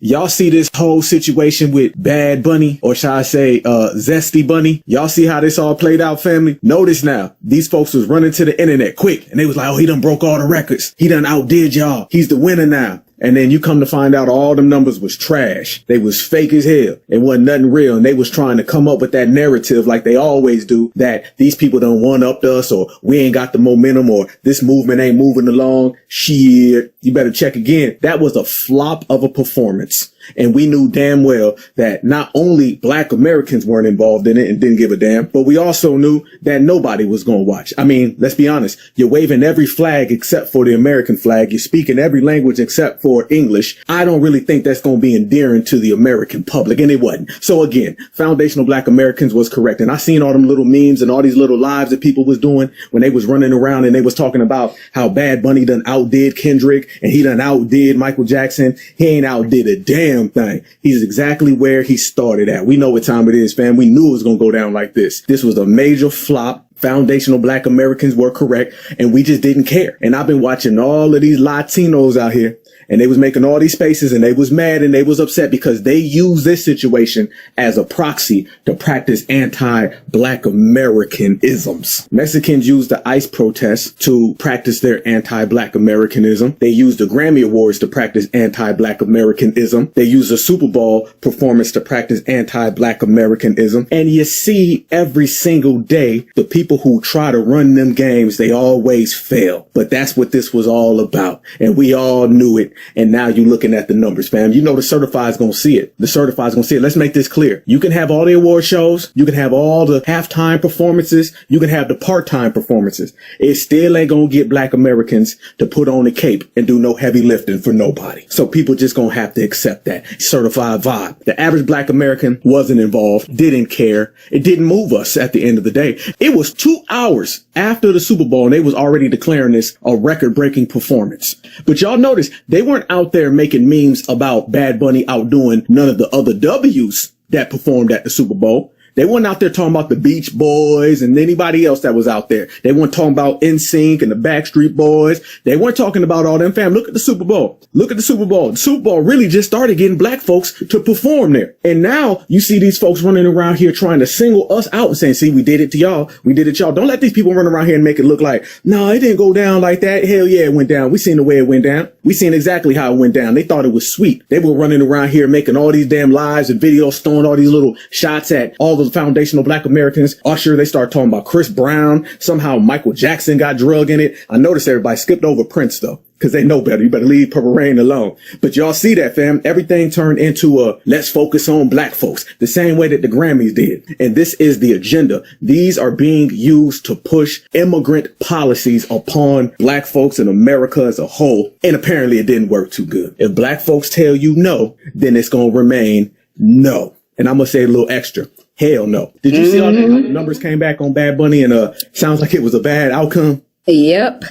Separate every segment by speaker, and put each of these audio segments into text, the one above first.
Speaker 1: Y'all see this whole situation with Bad Bunny, or shall I say, Zesty Bunny? Y'all see how this all played out, family? Notice now, these folks was running to the internet quick, and they was like, oh, he done broke all the records. He done outdid y'all. He's the winner now. And then you come to find out all them numbers was trash. They was fake as hell. It wasn't nothing real. And they was trying to come up with that narrative like they always do, that these people done one upped us, or we ain't got the momentum, or this movement ain't moving along. Shit, you better check again. That was a flop of a performance. And we knew damn well that not only Black Americans weren't involved in it and didn't give a damn, but we also knew that nobody was going to watch. I mean, let's be honest. You're waving every flag except for the American flag. You're speaking every language except for English. I don't really think that's going to be endearing to the American public, and it wasn't. So again, foundational Black Americans was correct. And I seen all them little memes and all these little lives that people was doing when they was running around and they was talking about how Bad Bunny done outdid Kendrick and he done outdid Michael Jackson. He ain't outdid a damn thing. He's exactly where he started at. We know what time it is, fam. We knew it was going to go down like this. This was a major flop. Foundational Black Americans were correct, and we just didn't care. And I've been watching all of these Latinos out here, and they was making all these spaces, and they was mad and they was upset because they used this situation as a proxy to practice anti-Black American isms. Mexicans used the ICE protests to practice their anti-Black Americanism. They used the Grammy Awards to practice anti-Black Americanism. They used the Super Bowl performance to practice anti-Black Americanism. And you see every single day, the people who try to run them games, they always fail. But that's what this was all about. And we all knew it. And now you're looking at the numbers, fam. You know the certified's going to see it. The certified's going to see it. Let's make this clear. You can have all the award shows. You can have all the halftime performances. You can have the part-time performances. It still ain't going to get Black Americans to put on a cape and do no heavy lifting for nobody. So people just going to have to accept that certified vibe. The average Black American wasn't involved, didn't care. It didn't move us at the end of the day. It was 2 hours after the Super Bowl and they was already declaring this a record-breaking performance. But y'all notice they weren't out there making memes about Bad Bunny outdoing none of the other W's that performed at the Super Bowl. They weren't out there talking about the Beach Boys and anybody else that was out there. They weren't talking about NSYNC and the Backstreet Boys. They weren't talking about all them, fam. Look at the Super Bowl. Look at the Super Bowl. The Super Bowl really just started getting Black folks to perform there. And now you see these folks running around here trying to single us out and saying, see, we did it to y'all. We did it to y'all. Don't let these people run around here and make it look like, no, it didn't go down like that. Hell yeah, it went down. We seen the way it went down. We seen exactly how it went down. They thought it was sweet. They were running around here making all these damn lives and videos, throwing all these little shots at all the foundational Black Americans. Usher, they started talking about Chris Brown. Somehow Michael Jackson got drug in it. I noticed everybody skipped over Prince though, because they know better. You better leave Purple Rain alone. But y'all see that, fam. Everything turned into a let's focus on Black folks, the same way that the Grammys did. And this is the agenda. These are being used to push immigrant policies upon Black folks in America as a whole. And apparently it didn't work too good. If Black folks tell you no, then it's going to remain no. And I'm going to say a little extra. Hell no. Did you see all the numbers came back on Bad Bunny and sounds like it was a bad outcome?
Speaker 2: Yep.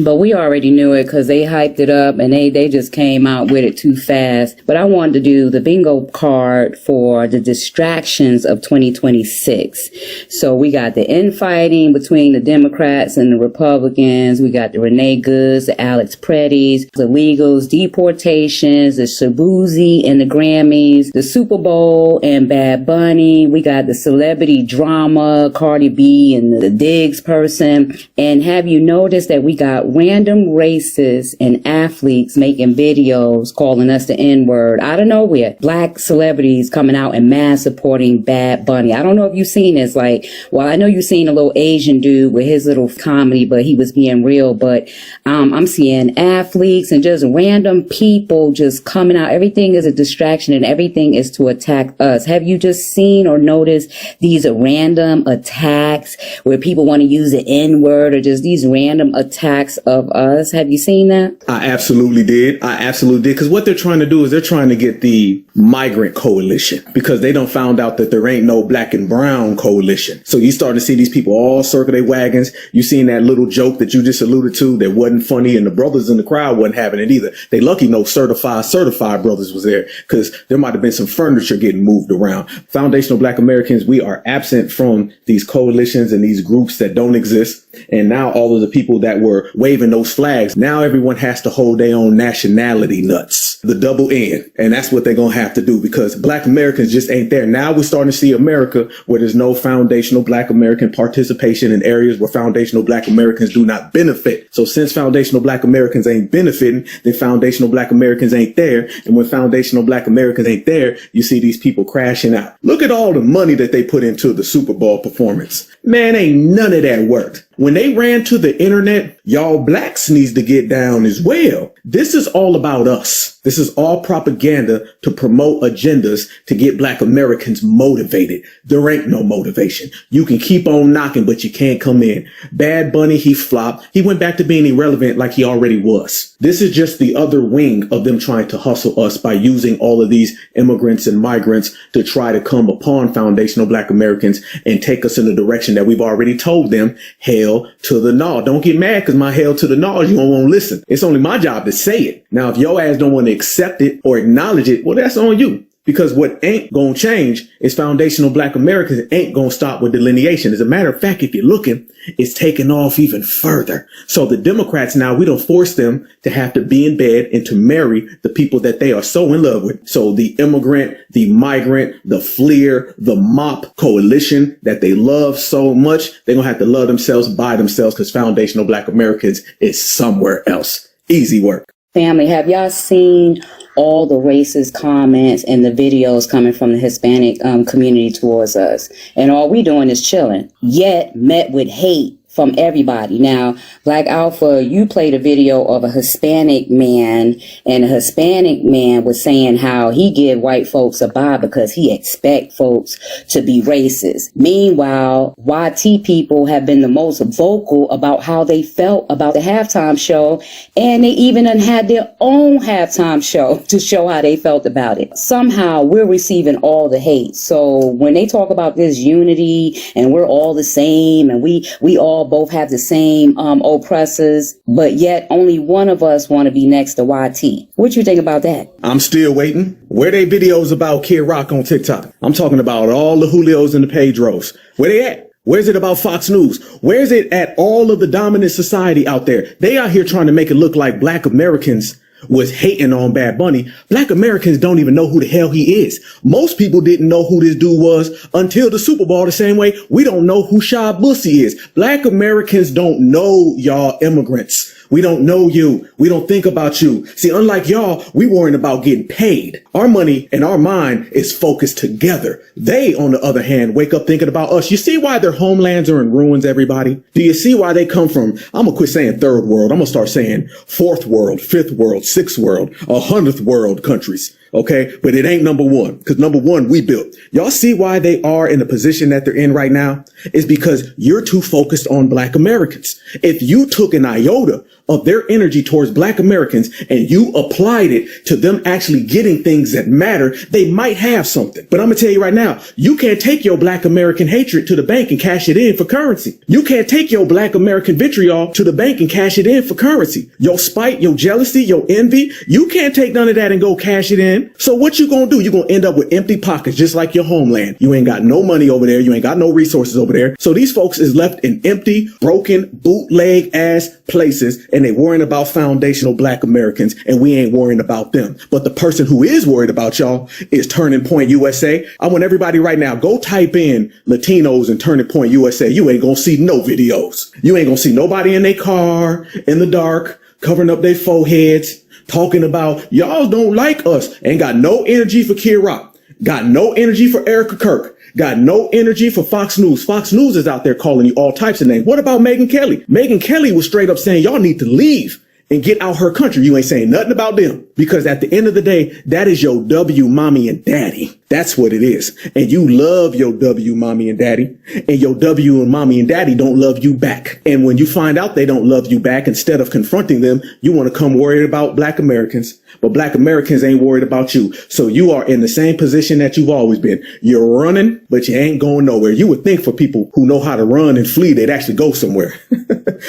Speaker 2: But we already knew it because they hyped it up and they just came out with it too fast. But I wanted to do the bingo card for the distractions of 2026. So we got the infighting between the Democrats and the Republicans. We got the Renee Goods, the Alex Prettys, the Legals, deportations, the Shabuzi and the Grammys, the Super Bowl and Bad Bunny. We got the celebrity drama, Cardi B and the Diggs person. And have you noticed that we got random racists and athletes making videos calling us the N-word out of nowhere? Black celebrities coming out and mass supporting Bad Bunny. I don't know if you've seen this. Like, well, I know you've seen a little Asian dude with his little comedy, but he was being real. But I'm seeing athletes and just random people just coming out. Everything is a distraction and everything is to attack us. Have you just seen or noticed these random attacks where people want to use the N-word or just these random attacks of us? Have you seen that?
Speaker 1: I absolutely did. Because what they're trying to do is they're trying to get the migrant coalition because they done found out that there ain't no Black and brown coalition. So you start to see these people all circle their wagons. You seen that little joke that you just alluded to that wasn't funny and the brothers in the crowd wasn't having it either. They lucky no certified brothers was there because there might have been some furniture getting moved around. Foundational Black Americans, we are absent from these coalitions and these groups that don't exist. And now all of the people that were waving those flags, now everyone has to hold their own nationality nuts, the double N. And that's what they're going to have to do because Black Americans just ain't there. Now we're starting to see America where there's no foundational Black American participation in areas where foundational Black Americans do not benefit. So since foundational Black Americans ain't benefiting, then foundational Black Americans ain't there. And when foundational Black Americans ain't there, you see these people crashing out. Look at all the money that they put into the Super Bowl performance. Man, ain't none of that worked. When they ran to the internet, y'all blacks needs to get down as well. This is all about us. This is all propaganda to promote agendas to get Black Americans motivated. There ain't no motivation. You can keep on knocking, but you can't come in. Bad Bunny, he flopped. He went back to being irrelevant like he already was. This is just the other wing of them trying to hustle us by using all of these immigrants and migrants to try to come upon foundational Black Americans and take us in a direction that we've already told them, hell to the no. Don't get mad because my hell to the no, you don't want to listen. It's only my job to say it. Now, if your ass don't want to accept it or acknowledge it, well, that's on you. Because what ain't gonna change is foundational Black Americans ain't gonna stop with delineation. As a matter of fact, if you're looking, it's taking off even further. So the Democrats now, we don't force them to have to be in bed and to marry the people that they are so in love with. So the immigrant, the migrant, the FLIR, the MOP coalition that they love so much, they're gonna have to love themselves by themselves because foundational Black Americans is somewhere else. Easy work.
Speaker 2: Family, have y'all seen all the racist comments and the videos coming from the Hispanic community towards us? And all we doing is chilling, yet met with hate from everybody. Now, Black Alpha, you played a video of a Hispanic man, and a Hispanic man was saying how he give white folks a bye because he expect folks to be racist. Meanwhile, YT people have been the most vocal about how they felt about the halftime show, and they even done had their own halftime show to show how they felt about it. Somehow, we're receiving all the hate. So when they talk about this unity and we're all the same and we all both have the same oppressors, but yet only one of us want to be next to YT. What you think about that?
Speaker 1: I'm still waiting. Where they videos about Kid Rock on TikTok? I'm talking about all the Julios and the Pedros. Where they at? Where's it about Fox News? Where's it at all of the dominant society out there? They out here trying to make it look like Black Americans was hating on Bad Bunny. Black Americans don't even know who the hell he is. Most people didn't know who this dude was until the Super Bowl, the same way we don't know who Shah Bussy is. Black Americans don't know y'all immigrants. We don't know you. We don't think about you. See, unlike y'all, we worrying about getting paid. Our money and our mind is focused together. They, on the other hand, wake up thinking about us. You see why their homelands are in ruins, everybody? Do you see why they come from, I'm going to quit saying third world. I'm going to start saying fourth world, fifth world, sixth world, 100th world countries. Okay. But it ain't number one, because number one, we built. Y'all see why they are in the position that they're in right now? It's because you're too focused on Black Americans. If you took an iota of their energy towards Black Americans and you applied it to them actually getting things that matter, they might have something. But I'm going to tell you right now, you can't take your Black American hatred to the bank and cash it in for currency. You can't take your Black American vitriol to the bank and cash it in for currency. Your spite, your jealousy, your envy, you can't take none of that and go cash it in. So what you going to do? You're going to end up with empty pockets, just like your homeland. You ain't got no money over there. You ain't got no resources over there. So these folks is left in empty, broken, bootleg ass places, and they worrying about foundational Black Americans, and we ain't worrying about them. But the person who is worried about y'all is Turning Point USA. I want everybody right now, go type in Latinos and Turning Point USA. You ain't going to see no videos. You ain't going to see nobody in their car, in the dark, covering up their foreheads, talking about y'all don't like us. Ain't got no energy for Kid Rock. Got no energy for Erica Kirk. Got no energy for Fox News. Fox News is out there calling you all types of names. What about Megyn Kelly? Megyn Kelly was straight up saying y'all need to leave and get out her country. You ain't saying nothing about them, because at the end of the day, that is your W mommy and daddy. That's what it is. And you love your W mommy and daddy, and your W and mommy and daddy don't love you back. And when you find out they don't love you back, instead of confronting them, you want to come worried about Black Americans, but Black Americans ain't worried about you. So you are in the same position that you've always been. You're running, but you ain't going nowhere. You would think for people who know how to run and flee, they'd actually go somewhere,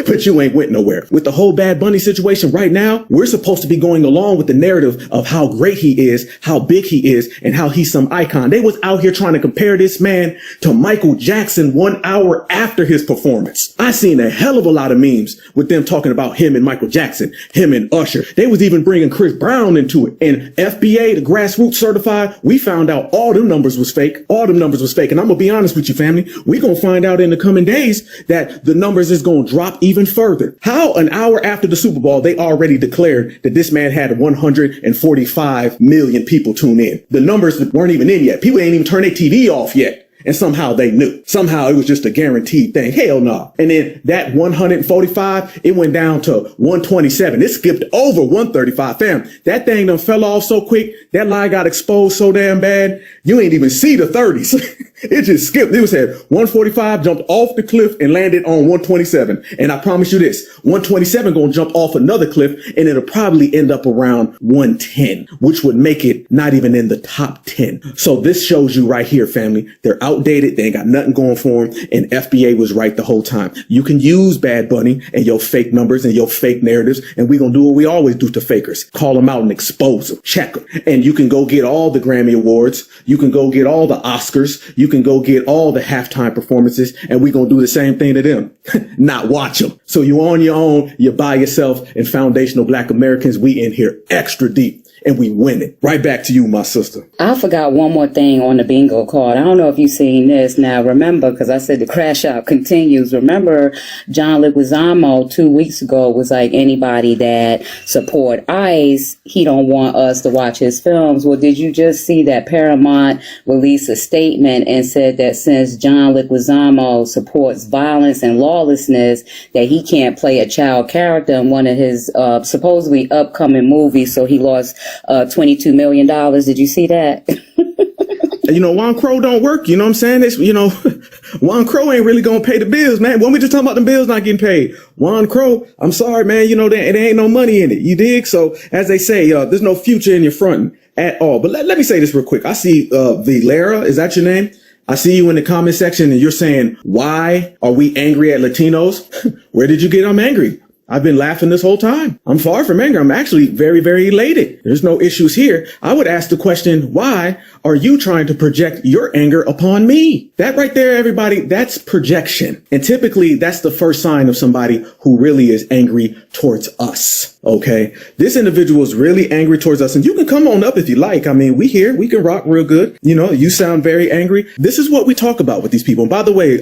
Speaker 1: but you ain't went nowhere. With the whole Bad Bunny situation right now, we're supposed to be going along with the narrative of how great he is, how big he is, and how he's some icon. They was out here trying to compare this man to Michael Jackson 1 hour after his performance. I seen a hell of a lot of memes with them talking about him and Michael Jackson, him and Usher. They was even bringing Chris Brown into it. And FBA, the grassroots certified, we found out all them numbers was fake. All them numbers was fake. And I'm going to be honest with you, family. We going to find out in the coming days that the numbers is going to drop even further. How an hour after the Super Bowl, they already declared that this man had 145 million people tune in. The numbers weren't even in yet. People ain't even turned their TV off yet. And somehow they knew. Somehow it was just a guaranteed thing. Hell no. And then that 145, it went down to 127. It skipped over 135. Fam, that thing done fell off so quick. That line got exposed so damn bad. You ain't even see the 30s. It just skipped. It was at 145, jumped off the cliff and landed on 127. And I promise you this, 127 gonna jump off another cliff and it'll probably end up around 110, which would make it not even in the top 10. So this shows you right here, family. They're outdated. They ain't got nothing going for them. And FBA was right the whole time. You can use Bad Bunny and your fake numbers and your fake narratives. And we're going to do what we always do to fakers. Call them out and expose them. Check them. And you can go get all the Grammy Awards. You can go get all the Oscars. You can go get all the halftime performances. And we're going to do the same thing to them. Not watch them. So you on your own. You're by yourself. And foundational Black Americans, we in here extra deep. And we win it. Right back to you, my sister.
Speaker 2: I forgot one more thing on the bingo card. I don't know if you've seen this. Now, remember, because I said the crash out continues. Remember, John Leguizamo 2 weeks ago was like, anybody that support ICE, he don't want us to watch his films. Well, did you just see that Paramount released a statement and said that since John Leguizamo supports violence and lawlessness, that he can't play a child character in one of his supposedly upcoming movies, so he lost $22 million. Did you see that?
Speaker 1: You know, Juan Crow don't work. You know what I'm saying? It's, you know, Juan Crow ain't really going to pay the bills, man. When we just talking about the bills not getting paid, Juan Crow, I'm sorry, man. You know, there ain't no money in it. You dig? So as they say, there's no future in your fronting at all. But let me say this real quick. I see, Valera, is that your name? I see you in the comment section and you're saying, why are we angry at Latinos? Where did you get I'm angry? I've been laughing this whole time. I'm far from angry. I'm actually very, very elated. There's no issues here. I would ask the question, why are you trying to project your anger upon me? That right there, everybody, that's projection. And typically that's the first sign of somebody who really is angry towards us. Okay. This individual is really angry towards us. And you can come on up if you like. I mean, we here, we can rock real good. You know, you sound very angry. This is what we talk about with these people. And by the way,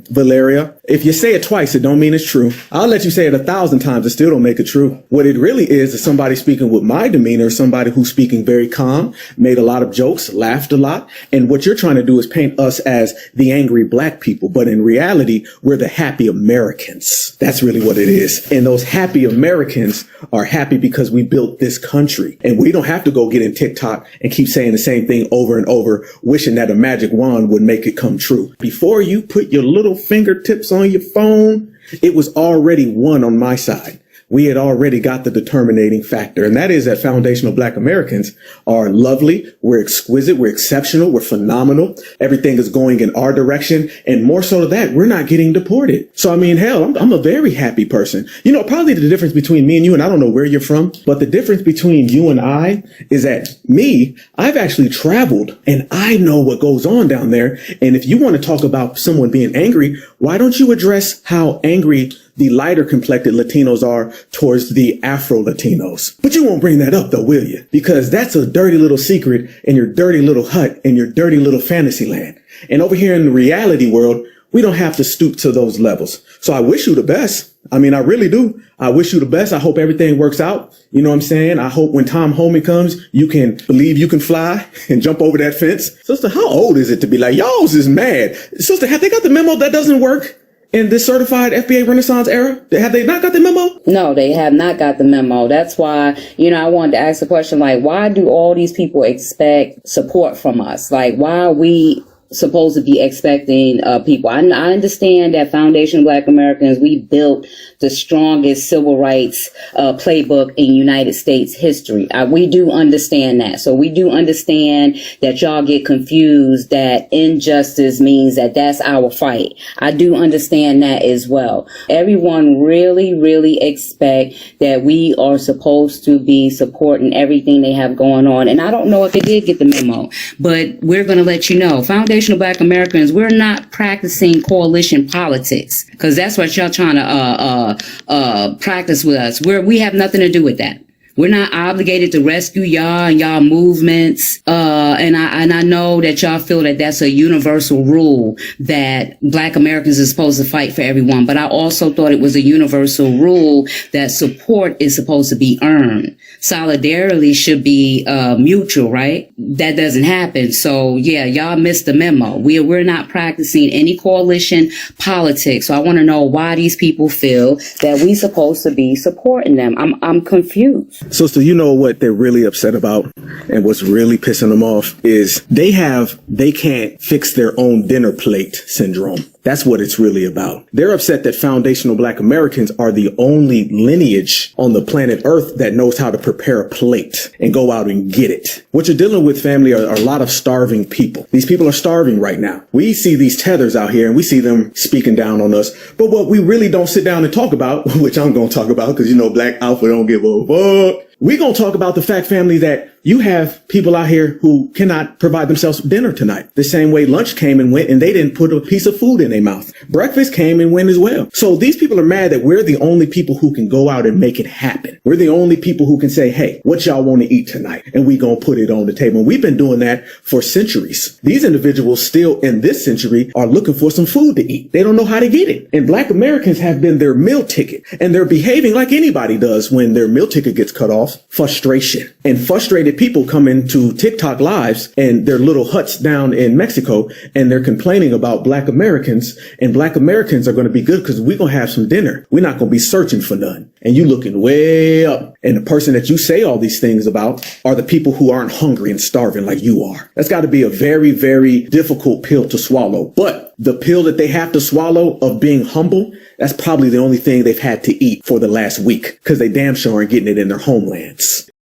Speaker 1: Valeria, if you say it twice, it don't mean it's true. I'll let you say it 1,000 times. It still don't make it true. What it really is somebody speaking with my demeanor, somebody who's speaking very calm, made a lot of jokes, laughed a lot. And what you're trying to do is paint us as the angry Black people. But in reality, we're the happy Americans. That's really what it is. And those happy Americans are happy because we built this country. And we don't have to go get in TikTok and keep saying the same thing over and over, wishing that a magic wand would make it come true. Before you put your little fingertips on your phone, it was already won on my side. We had already got the determinating factor, and that is that foundational Black Americans are lovely. We're exquisite. We're exceptional. We're phenomenal. Everything is going in our direction. And more so to that, we're not getting deported. So, I mean, hell, I'm a very happy person. You know, probably the difference between me and you, and I don't know where you're from, but the difference between you and I is that me, I've actually traveled and I know what goes on down there. And if you want to talk about someone being angry, why don't you address how angry the lighter complected Latinos are towards the Afro Latinos? But you won't bring that up though, will you? Because that's a dirty little secret in your dirty little hut in your dirty little fantasy land. And over here in the reality world, we don't have to stoop to those levels. So I wish you the best. I mean, I really do. I wish you the best. I hope everything works out. You know what I'm saying? I hope when Tom Holman comes, you can believe you can fly and jump over that fence. Sister, how old is it to be like, y'all's is mad? Sister, have they got the memo that doesn't work in this certified FBA Renaissance era? Have they not got the memo?
Speaker 2: No, they have not got the memo. That's why, I wanted to ask the question, like, why do all these people expect support from us? Like, why are we supposed to be expecting people. I understand that Foundation Black Americans, we built the strongest civil rights playbook in United States history. We do understand that. So we do understand that y'all get confused that injustice means that that's our fight. I do understand that as well. Everyone really expect that we are supposed to be supporting everything they have going on. And I don't know if they did get the memo, but we're going to let you know. Foundational Black Americans, we're not practicing coalition politics, because that's what y'all trying to practice with us. We have nothing to do with that. We're not obligated to rescue y'all and y'all movements. And I know that y'all feel that that's a universal rule that Black Americans are supposed to fight for everyone. But I also thought it was a universal rule that support is supposed to be earned. Solidarity should be mutual, right? That doesn't happen. So yeah, y'all missed the memo. We're not practicing any coalition politics. So I want to know why these people feel that we supposed to be supporting them. I'm confused.
Speaker 1: So you know what they're really upset about, and what's really pissing them off is they can't fix their own dinner plate syndrome. That's what it's really about. They're upset that foundational Black Americans are the only lineage on the planet Earth that knows how to prepare a plate and go out and get it. What you're dealing with, family, are a lot of starving people. These people are starving right now. We see these tethers out here and we see them speaking down on us. But what we really don't sit down and talk about, which I'm going to talk about because, Black Alpha don't give a fuck. We're going to talk about the fact, family, that you have people out here who cannot provide themselves dinner tonight. The same way lunch came and went and they didn't put a piece of food in their mouth. Breakfast came and went as well. So these people are mad that we're the only people who can go out and make it happen. We're the only people who can say, hey, what y'all want to eat tonight? And we going to put it on the table. And we've been doing that for centuries. These individuals still in this century are looking for some food to eat. They don't know how to get it. And Black Americans have been their meal ticket, and they're behaving like anybody does when their meal ticket gets cut off. Frustration. And frustrated people come into TikTok lives and their little huts down in Mexico, and they're complaining about Black Americans, and Black Americans are going to be good because we're going to have some dinner. We're not going to be searching for none. And you looking way up. And the person that you say all these things about are the people who aren't hungry and starving like you are. That's got to be a very, very difficult pill to swallow. But the pill that they have to swallow of being humble, that's probably the only thing they've had to eat for the last week, because they damn sure aren't getting it in their homelands.